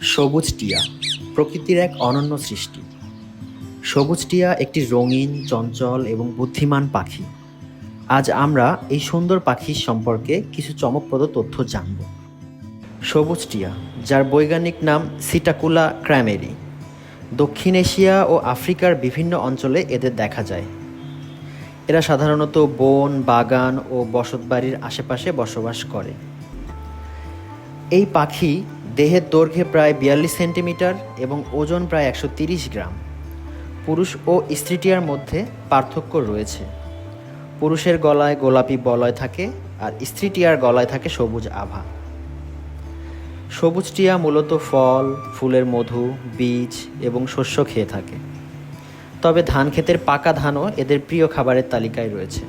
সবুজ টিয়া প্রকৃতির এক অনন্য সৃষ্টি। সবুজ টিয়া একটি রঙিন, চঞ্চল এবং বুদ্ধিমান পাখি। আজ আমরা এই সুন্দর পাখির সম্পর্কে কিছু চমকপ্রদ তথ্য জানব। সবুজ টিয়া, যার বৈজ্ঞানিক নাম সিটাকুলা ক্র্যামেরি, দক্ষিণ এশিয়া ও আফ্রিকার বিভিন্ন অঞ্চলে এদের দেখা যায়। এরা সাধারণত বন, বাগান ও বসতবাড়ির আশেপাশে বসবাস করে। এই পাখি দেহের দৈর্ঘ্যে প্রায় 42 সেন্টিমিটার এবং ওজন প্রায় 130 গ্রাম। পুরুষ ও স্ত্রী টিয়ার মধ্যে পার্থক্য রয়েছে। পুরুষের গলায় গোলাপি বলয় থাকে আর স্ত্রী টিয়ার গলায় থাকে সবুজ আভা। সবুজ টিয়া মূলত ফল, ফুলের মধু, বীজ এবং শস্য খেয়ে থাকে। তবে ধান ক্ষেতের পাকা ধানও এদের প্রিয় খাবারের তালিকায় রয়েছে।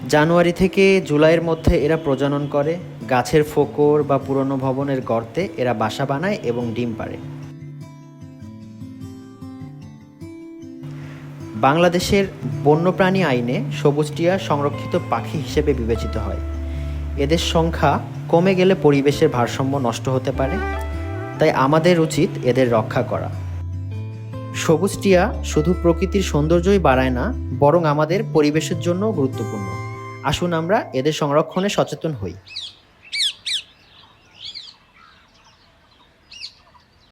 জানুয়ারি থেকে জুলাইয়ের মধ্যে এরা প্রজনন করে। গাছের ফোকর বা পুরনো ভবনের গর্তে এরা বাসা বানায় এবং ডিম পাড়ে। বাংলাদেশের বন্যপ্রাণী আইনে সবুজ টিয়া সংরক্ষিত পাখি হিসেবে বিবেচিত হয়। এদের সংখ্যা কমে গেলে পরিবেশের ভারসাম্য নষ্ট হতে পারে, তাই আমাদের উচিত এদের রক্ষা করা। সবুজ টিয়া শুধু প্রকৃতির সৌন্দর্যই বাড়ায় না, বরং আমাদের পরিবেশের জন্য গুরুত্বপূর্ণ। আসুন আমরা এদের সংরক্ষণে সচেতন হই।